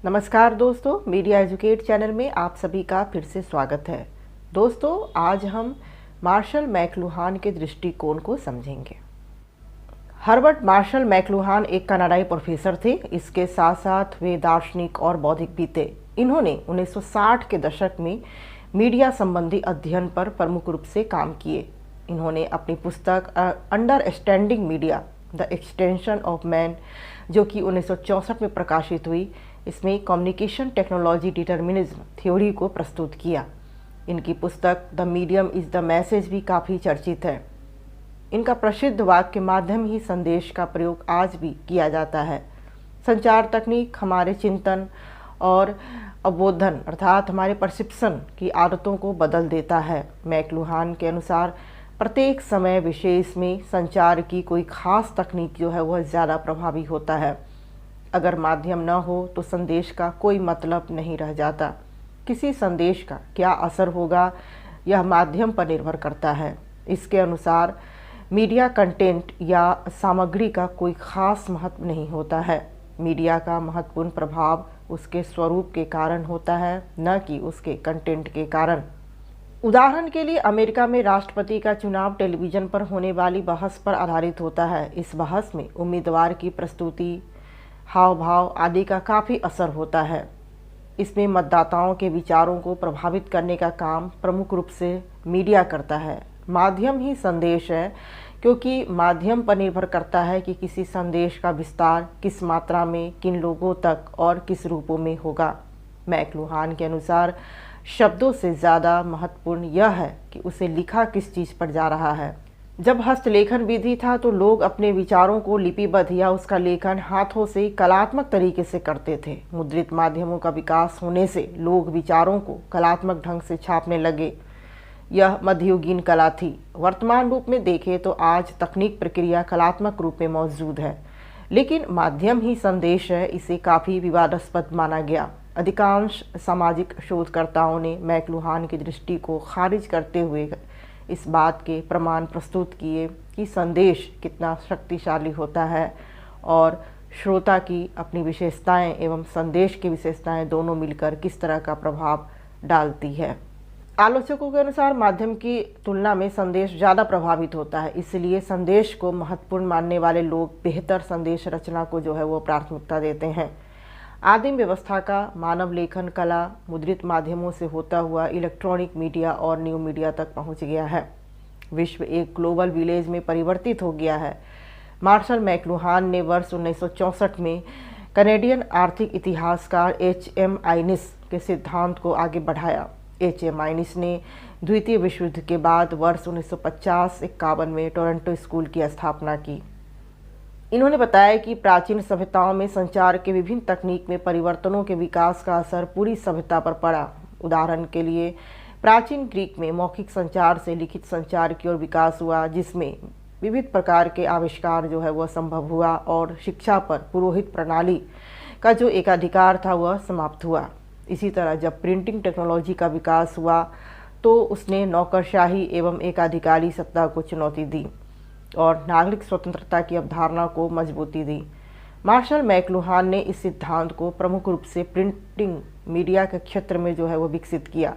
नमस्कार दोस्तों, media educate channel में आप सभी का फिर से स्वागत है। दोस्तों, आज हम मार्शल मैकलुहान के दृष्टिकोण को समझेंगे। हर्बर्ट मार्शल मैकलुहान एक कनाडाई प्रोफेसर थे। इसके साथ साथ वे दार्शनिक और बौद्धिक भी थे। इन्होंने 1960 के दशक में मीडिया संबंधी अध्ययन पर प्रमुख रूप से काम किए। इन्होंने अपनी पुस्तक understanding media the extension of man, जो कि 1964 में प्रकाशित हुई, इसमें कम्युनिकेशन टेक्नोलॉजी डिटर्मिनिज्म थ्योरी को प्रस्तुत किया। इनकी पुस्तक the medium is the message भी काफ़ी चर्चित है। इनका प्रसिद्ध वाक्य माध्यम ही संदेश का प्रयोग आज भी किया जाता है। संचार तकनीक हमारे चिंतन और अवबोधन अर्थात हमारे परसेप्शन की आदतों को बदल देता है। मैकलुहान के अनुसार प्रत्येक समय विशेष में संचार की कोई खास तकनीक जो है वह ज़्यादा प्रभावी होता है। अगर माध्यम न हो तो संदेश का कोई मतलब नहीं रह जाता। किसी संदेश का क्या असर होगा यह माध्यम पर निर्भर करता है। इसके अनुसार मीडिया कंटेंट या सामग्री का कोई खास महत्व नहीं होता है। मीडिया का महत्वपूर्ण प्रभाव उसके स्वरूप के कारण होता है, न कि उसके कंटेंट के कारण। उदाहरण के लिए अमेरिका में राष्ट्रपति का चुनाव टेलीविज़न पर होने वाली बहस पर आधारित होता है। इस बहस में उम्मीदवार की प्रस्तुति, हाव भाव आदि का काफ़ी असर होता है। इसमें मतदाताओं के विचारों को प्रभावित करने का काम प्रमुख रूप से मीडिया करता है। माध्यम ही संदेश है, क्योंकि माध्यम पर निर्भर करता है कि किसी संदेश का विस्तार किस मात्रा में, किन लोगों तक और किस रूपों में होगा। मैकलुहान के अनुसार शब्दों से ज़्यादा महत्वपूर्ण यह है कि उसे लिखा किस चीज़ पर जा रहा है। जब हस्तलेखन विधि था तो लोग अपने विचारों को लिपिबद्ध या उसका लेखन हाथों से कलात्मक तरीके से करते थे। मुद्रित माध्यमों का विकास होने से लोग विचारों को कलात्मक ढंग से छापने लगे। यह मध्ययुगीन कला थी। वर्तमान रूप में देखें तो आज तकनीक प्रक्रिया कलात्मक रूप में मौजूद है, लेकिन माध्यम ही संदेश है, इसे काफ़ी विवादास्पद माना गया। अधिकांश सामाजिक शोधकर्ताओं ने मैकलुहान की दृष्टि को खारिज करते हुए इस बात के प्रमाण प्रस्तुत किए कि संदेश कितना शक्तिशाली होता है और श्रोता की अपनी विशेषताएं एवं संदेश की विशेषताएं दोनों मिलकर किस तरह का प्रभाव डालती है। आलोचकों के अनुसार माध्यम की तुलना में संदेश ज़्यादा प्रभावित होता है, इसलिए संदेश को महत्वपूर्ण मानने वाले लोग बेहतर संदेश रचना को जो है वो प्राथमिकता देते हैं। आदिम व्यवस्था का मानव लेखन कला मुद्रित माध्यमों से होता हुआ इलेक्ट्रॉनिक मीडिया और न्यू मीडिया तक पहुंच गया है। विश्व एक ग्लोबल विलेज में परिवर्तित हो गया है। मार्शल मैकलुहान ने वर्ष 1964 में कनेडियन आर्थिक इतिहासकार H.M. आइनिस के सिद्धांत को आगे बढ़ाया। H.M. आइनिस ने द्वितीय विश्व युद्ध के बाद वर्ष 1950-51 में टोरंटो स्कूल की स्थापना की। इन्होंने बताया कि प्राचीन सभ्यताओं में संचार के विभिन्न तकनीक में परिवर्तनों के विकास का असर पूरी सभ्यता पर पड़ा। उदाहरण के लिए प्राचीन ग्रीक में मौखिक संचार से लिखित संचार की ओर विकास हुआ, जिसमें विविध प्रकार के आविष्कार जो है वह संभव हुआ और शिक्षा पर पुरोहित प्रणाली का जो एकाधिकार था वह समाप्त हुआ। इसी तरह जब प्रिंटिंग टेक्नोलॉजी का विकास हुआ तो उसने नौकरशाही एवं एकाधिकारी सत्ता को चुनौती दी और नागरिक स्वतंत्रता की अवधारणा को मजबूती दी। मार्शल मैकलुहान ने इस सिद्धांत को प्रमुख रूप से प्रिंटिंग मीडिया के क्षेत्र में जो है वो विकसित किया।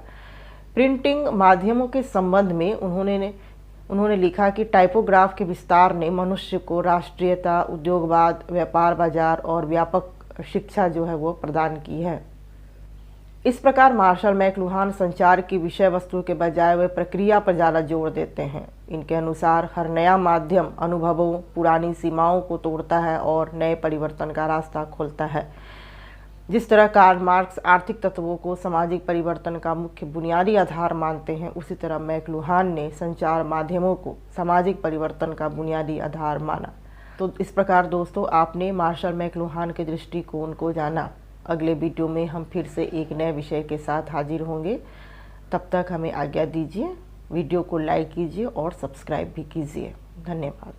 प्रिंटिंग माध्यमों के संबंध में उन्होंने लिखा कि टाइपोग्राफ के विस्तार ने मनुष्य को राष्ट्रीयता, उद्योगवाद, व्यापार बाजार और व्यापक शिक्षा जो है वो प्रदान की है। इस प्रकार मार्शल मैकलुहान संचार की विषय वस्तु के बजाय वे प्रक्रिया पर ज़्यादा जोर देते हैं। इनके अनुसार हर नया माध्यम अनुभवों, पुरानी सीमाओं को तोड़ता है और नए परिवर्तन का रास्ता खोलता है। जिस तरह कार्ल मार्क्स आर्थिक तत्वों को सामाजिक परिवर्तन का मुख्य बुनियादी आधार मानते हैं, उसी तरह मैकलुहान ने संचार माध्यमों को सामाजिक परिवर्तन का बुनियादी आधार माना। तो इस प्रकार दोस्तों, आपने मार्शल मैकलुहान के दृष्टिकोण को जाना। अगले वीडियो में हम फिर से एक नए विषय के साथ हाजिर होंगे। तब तक हमें आज्ञा दीजिए। वीडियो को लाइक कीजिए और सब्सक्राइब भी कीजिए। धन्यवाद।